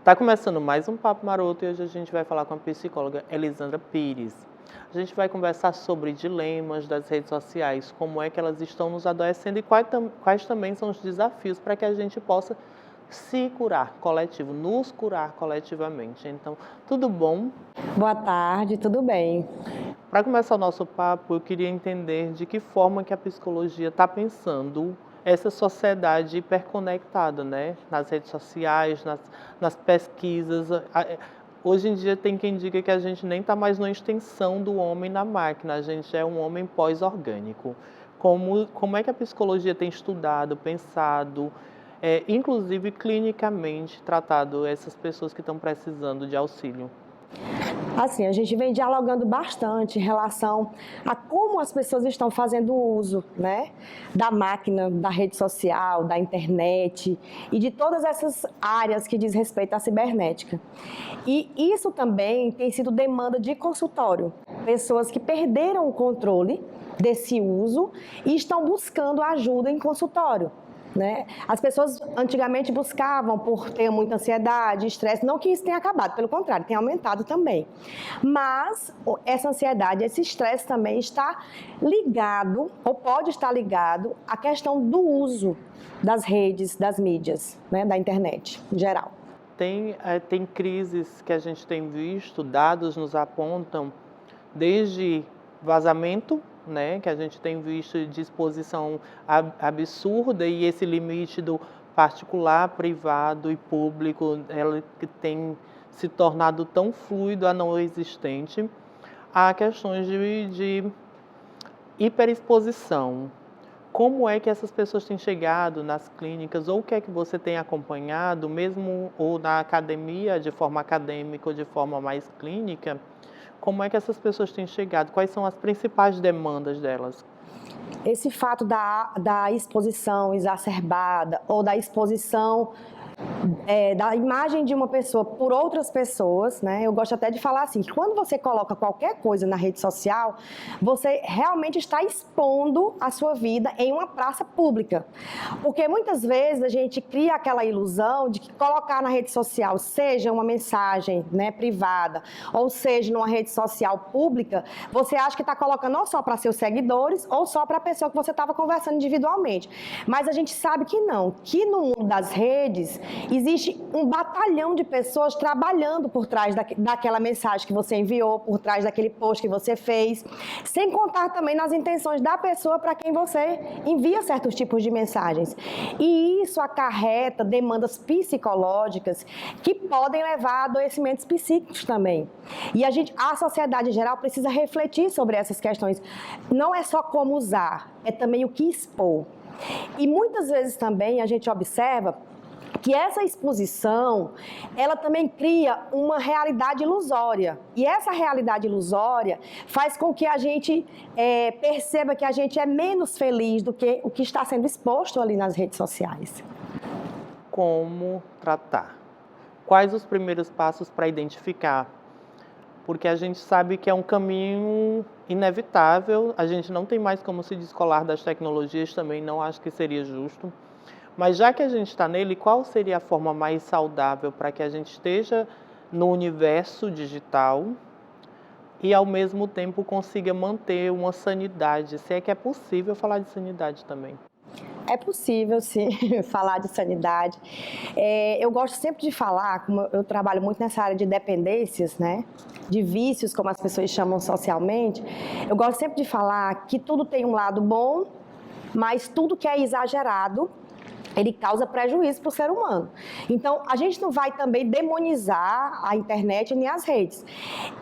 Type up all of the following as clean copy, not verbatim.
Tá começando mais um Papo Maroto e hoje a gente vai falar com a psicóloga Elisandra Pires. A gente vai conversar sobre dilemas das redes sociais, como é que elas estão nos adoecendo e quais também são os desafios para que a gente possa se curar coletivo, nos curar coletivamente. Então, tudo bom? Boa tarde, tudo bem? Para começar o nosso papo, eu queria entender de que forma que a psicologia está pensando essa sociedade hiperconectada, né? Nas redes sociais, nas pesquisas. Hoje em dia tem quem diga que a gente nem está mais numa extensão do homem na máquina, a gente é um homem pós-orgânico. Como é que a psicologia tem estudado, pensado, inclusive clinicamente tratado essas pessoas que estão precisando de auxílio? Assim, a gente vem dialogando bastante em relação a como as pessoas estão fazendo uso, né, da máquina, da rede social, da internet e de todas essas áreas que diz respeito à cibernética. E isso também tem sido demanda de consultório. Pessoas que perderam o controle desse uso e estão buscando ajuda em consultório. Né? As pessoas antigamente buscavam por ter muita ansiedade, estresse, não que isso tenha acabado, pelo contrário, tem aumentado também. Mas essa ansiedade, esse estresse também está ligado, ou pode estar ligado, à questão do uso das redes, das mídias, né? Da internet em geral. Tem crises que a gente tem visto, dados nos apontam, desde vazamento, né, que a gente tem visto de exposição absurda e esse limite do particular, privado e público, ela que tem se tornado tão fluido a não existente, há questões de hiperexposição. Como é que essas pessoas têm chegado nas clínicas, ou o que é que você tem acompanhado, mesmo ou na academia, de forma acadêmica ou de forma mais clínica, como é que essas pessoas têm chegado? Quais são as principais demandas delas? Esse fato da exposição exacerbada ou da exposição da imagem de uma pessoa por outras pessoas, né? Eu gosto até de falar assim, que quando você coloca qualquer coisa na rede social, você realmente está expondo a sua vida em uma praça pública. Porque muitas vezes a gente cria aquela ilusão de que colocar na rede social, seja uma mensagem, né, privada, ou seja numa rede social pública, você acha que está colocando ou só para seus seguidores ou só para a pessoa que você estava conversando individualmente. Mas a gente sabe que não, que no mundo das redes existe um batalhão de pessoas trabalhando por trás daquela mensagem que você enviou, por trás daquele post que você fez, sem contar também nas intenções da pessoa para quem você envia certos tipos de mensagens. E isso acarreta demandas psicológicas que podem levar a adoecimentos psíquicos também. E a sociedade em geral precisa refletir sobre essas questões. Não é só como usar, é também o que expor. E muitas vezes também a gente observa que essa exposição, ela também cria uma realidade ilusória. E essa realidade ilusória faz com que a gente perceba que a gente é menos feliz do que o que está sendo exposto ali nas redes sociais. Como tratar? Quais os primeiros passos para identificar? Porque a gente sabe que é um caminho inevitável, a gente não tem mais como se descolar das tecnologias, também não acho que seria justo. Mas já que a gente está nele, qual seria a forma mais saudável para que a gente esteja no universo digital e, ao mesmo tempo, consiga manter uma sanidade? Se é que é possível falar de sanidade também. É possível, sim, falar de sanidade. Eu gosto sempre de falar, como eu trabalho muito nessa área de dependências, né? De vícios, como as pessoas chamam socialmente, eu gosto sempre de falar que tudo tem um lado bom, mas tudo que é exagerado, ele causa prejuízo para o ser humano. Então, a gente não vai também demonizar a internet nem as redes.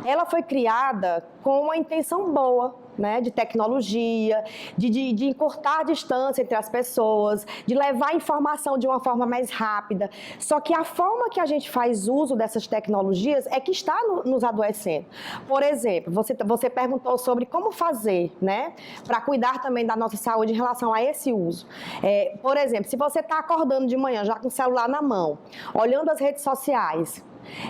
Ela foi criada com uma intenção boa, né, de tecnologia, de encurtar a distância entre as pessoas, de levar a informação de uma forma mais rápida. Só que a forma que a gente faz uso dessas tecnologias é que está nos adoecendo. Por exemplo, você perguntou sobre como fazer, né, para cuidar também da nossa saúde em relação a esse uso. Por exemplo, se você está acordando de manhã já com o celular na mão, olhando as redes sociais,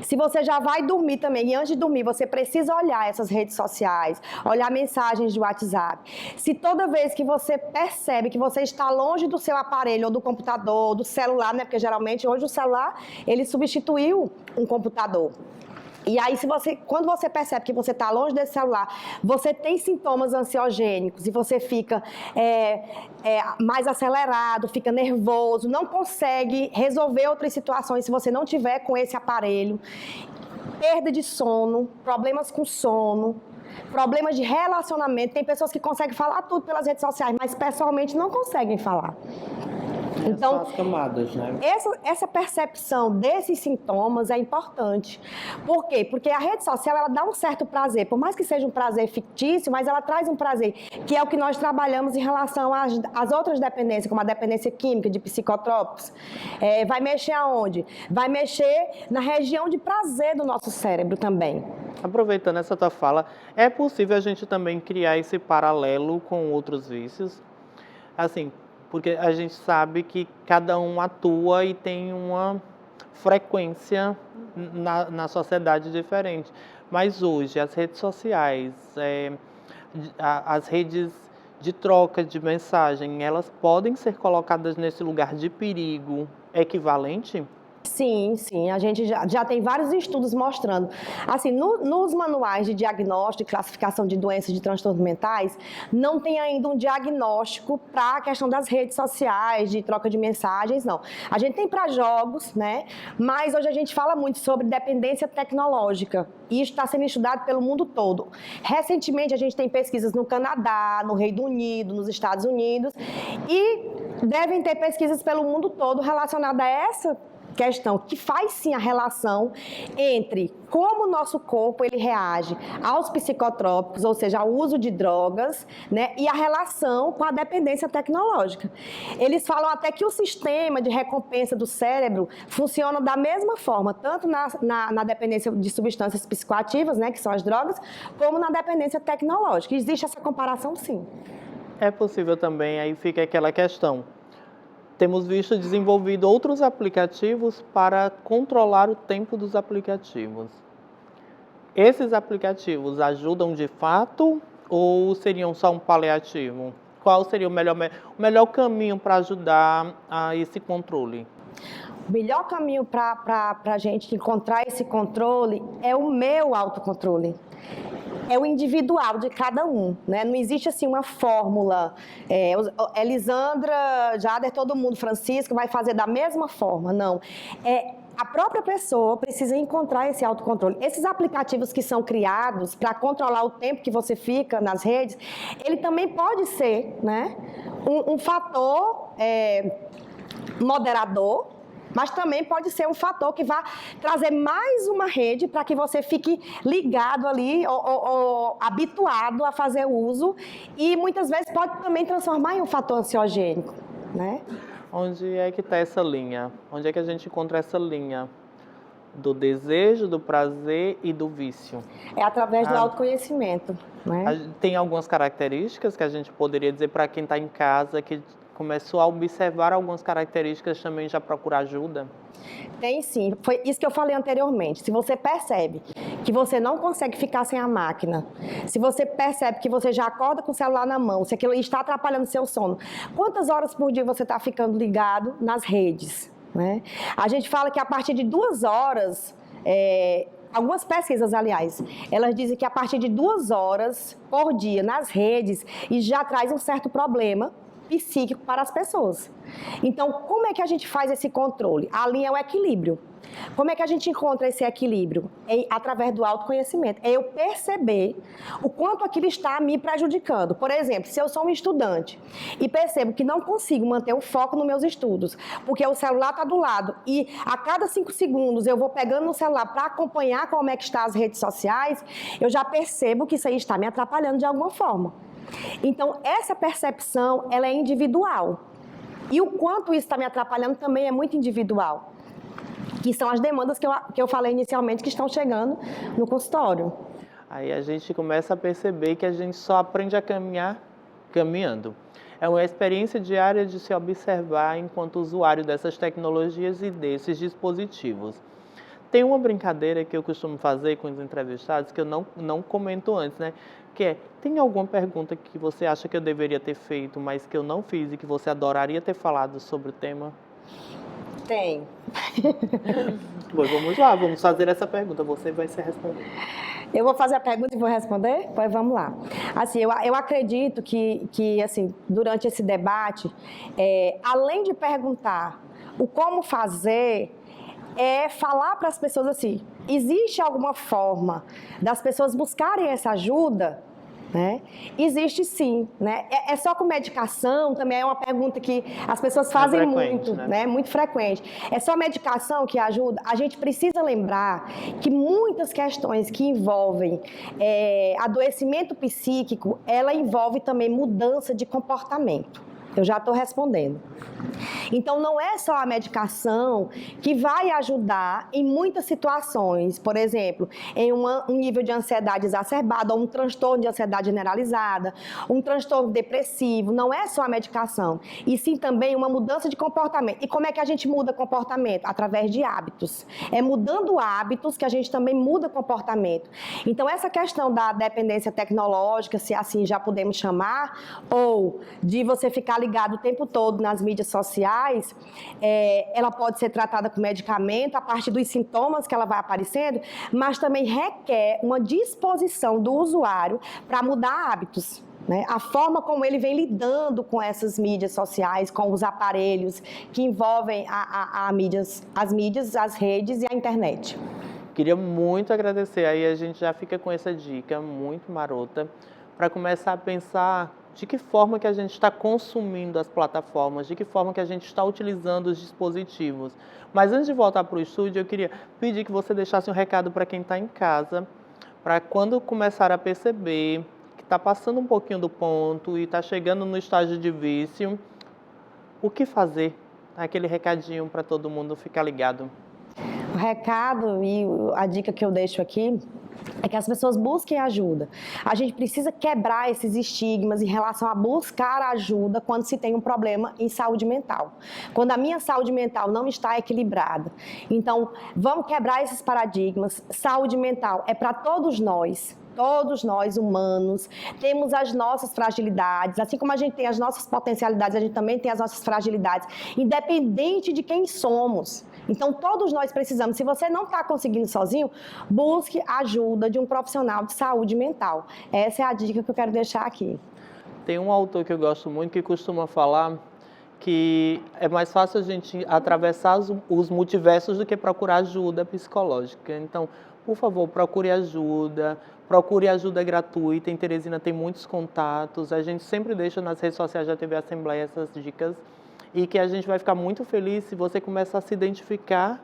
Se você já vai dormir também, e antes de dormir você precisa olhar essas redes sociais, olhar mensagens de WhatsApp. Se toda vez que você percebe que você está longe do seu aparelho, ou do computador, ou do celular, né? Porque geralmente hoje o celular, ele substituiu um computador. E aí, quando você percebe que você está longe desse celular, você tem sintomas ansiogênicos e você fica mais acelerado, fica nervoso, não consegue resolver outras situações se você não tiver com esse aparelho. Perda de sono, problemas com sono, problemas de relacionamento. Tem pessoas que conseguem falar tudo pelas redes sociais, mas pessoalmente não conseguem falar. Então, as camadas, né? Essa percepção desses sintomas é importante. Por quê? Porque a rede social, ela dá um certo prazer, por mais que seja um prazer fictício, mas ela traz um prazer, que é o que nós trabalhamos em relação às outras dependências, como a dependência química, de psicotrópicos. Vai mexer aonde? Vai mexer na região de prazer do nosso cérebro também. Aproveitando essa tua fala, é possível a gente também criar esse paralelo com outros vícios? Assim, porque a gente sabe que cada um atua e tem uma frequência na sociedade diferente. Mas hoje, as redes sociais, as redes de troca de mensagem, elas podem ser colocadas nesse lugar de perigo equivalente? Sim, sim, a gente já tem vários estudos mostrando. Assim, nos manuais de diagnóstico e classificação de doenças de transtornos mentais, não tem ainda um diagnóstico para a questão das redes sociais, de troca de mensagens, não. A gente tem para jogos, né? Mas hoje a gente fala muito sobre dependência tecnológica. E isso está sendo estudado pelo mundo todo. Recentemente, a gente tem pesquisas no Canadá, no Reino Unido, nos Estados Unidos, e devem ter pesquisas pelo mundo todo relacionadas a essa questão, que faz sim a relação entre como o nosso corpo ele reage aos psicotrópicos, ou seja, ao uso de drogas, né, e a relação com a dependência tecnológica. Eles falam até que o sistema de recompensa do cérebro funciona da mesma forma, tanto na dependência de substâncias psicoativas, né, que são as drogas, como na dependência tecnológica. Existe essa comparação, sim. É possível também, aí fica aquela questão. Temos visto desenvolvido outros aplicativos para controlar o tempo dos aplicativos. Esses aplicativos ajudam de fato ou seriam só um paliativo? Qual seria o melhor caminho para ajudar a esse controle? O melhor caminho para a gente encontrar esse controle é o meu autocontrole. É o individual de cada um, né? Não existe assim uma fórmula. Elisandra, Jader, todo mundo, Francisco, vai fazer da mesma forma. Não. A própria pessoa precisa encontrar esse autocontrole. Esses aplicativos que são criados para controlar o tempo que você fica nas redes, ele também pode ser, né, um fator moderador, mas também pode ser um fator que vai trazer mais uma rede para que você fique ligado ali ou habituado a fazer uso, e muitas vezes pode também transformar em um fator ansiogênico, né? Onde é que está essa linha? Onde é que a gente encontra essa linha do desejo, do prazer e do vício? É através do autoconhecimento, né? Tem algumas características que a gente poderia dizer para quem está em casa, que começou a observar algumas características, também já procurar ajuda? Tem sim, foi isso que eu falei anteriormente. Se você percebe que você não consegue ficar sem a máquina, se você percebe que você já acorda com o celular na mão, se aquilo está atrapalhando seu sono, quantas horas por dia você está ficando ligado nas redes, né? A gente fala que a partir de 2 horas, algumas pesquisas, aliás, elas dizem que a partir de 2 horas por dia nas redes, e já traz um certo problema psíquico para as pessoas. Então, como é que a gente faz esse controle? A linha é o equilíbrio. Como é que a gente encontra esse equilíbrio? Através do autoconhecimento. É eu perceber o quanto aquilo está me prejudicando. Por exemplo, se eu sou um estudante e percebo que não consigo manter o foco nos meus estudos, porque o celular está do lado e a cada 5 segundos eu vou pegando no celular para acompanhar como é que estão as redes sociais, eu já percebo que isso aí está me atrapalhando de alguma forma. Então, essa percepção, ela é individual. E o quanto isso está me atrapalhando também é muito individual. Que são as demandas que eu falei inicialmente que estão chegando no consultório. Aí a gente começa a perceber que a gente só aprende a caminhar caminhando. É uma experiência diária de se observar enquanto usuário dessas tecnologias e desses dispositivos. Tem uma brincadeira que eu costumo fazer com os entrevistados, que eu não comento antes, né? Que é, tem alguma pergunta que você acha que eu deveria ter feito, mas que eu não fiz e que você adoraria ter falado sobre o tema? Tem. Pois vamos lá, vamos fazer essa pergunta, você vai se responder. Eu vou fazer a pergunta e vou responder? Pois vamos lá. Assim, eu acredito que assim, durante esse debate, além de perguntar o como fazer, é falar para as pessoas assim, existe alguma forma das pessoas buscarem essa ajuda? Né? Existe sim, né? É só com medicação? Também é uma pergunta que as pessoas fazem frequente, muito, né? né? Muito frequente. É só medicação que ajuda? A gente precisa lembrar que muitas questões que envolvem adoecimento psíquico, ela envolve também mudança de comportamento. Eu já estou respondendo. Então, não é só a medicação que vai ajudar em muitas situações, por exemplo, em um nível de ansiedade exacerbada, ou um transtorno de ansiedade generalizada, um transtorno depressivo, não é só a medicação, e sim também uma mudança de comportamento. E como é que a gente muda comportamento? Através de hábitos. É mudando hábitos que a gente também muda comportamento. Então, essa questão da dependência tecnológica, se assim já podemos chamar, ou de você ficar ligado o tempo todo nas mídias sociais, ela pode ser tratada com medicamento a partir dos sintomas que ela vai aparecendo, mas também requer uma disposição do usuário para mudar hábitos. Né? A forma como ele vem lidando com essas mídias sociais, com os aparelhos que envolvem as mídias, as redes e a internet. Queria muito agradecer, aí a gente já fica com essa dica muito marota, para começar a pensar de que forma que a gente está consumindo as plataformas, de que forma que a gente está utilizando os dispositivos. Mas antes de voltar para o estúdio, eu queria pedir que você deixasse um recado para quem está em casa, para quando começar a perceber que está passando um pouquinho do ponto e está chegando no estágio de vício, o que fazer? Aquele recadinho para todo mundo ficar ligado. O recado e a dica que eu deixo aqui é que as pessoas busquem ajuda. A gente precisa quebrar esses estigmas em relação a buscar ajuda quando se tem um problema em saúde mental. Quando a minha saúde mental não está equilibrada. Então, vamos quebrar esses paradigmas. Saúde mental é para todos nós. Todos nós, humanos, temos as nossas fragilidades. Assim como a gente tem as nossas potencialidades, a gente também tem as nossas fragilidades, independente de quem somos. Então, todos nós precisamos. Se você não está conseguindo sozinho, busque ajuda de um profissional de saúde mental. Essa é a dica que eu quero deixar aqui. Tem um autor que eu gosto muito que costuma falar que é mais fácil a gente atravessar os multiversos do que procurar ajuda psicológica. Então, por favor, procure ajuda gratuita. Em Teresina tem muitos contatos. A gente sempre deixa nas redes sociais da TV Assembleia essas dicas. E que a gente vai ficar muito feliz se você começar a se identificar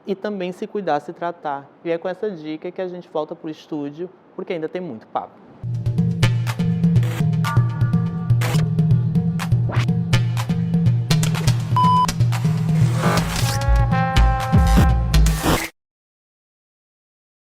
e também se cuidar, se tratar. E é com essa dica que a gente volta para o estúdio, porque ainda tem muito papo.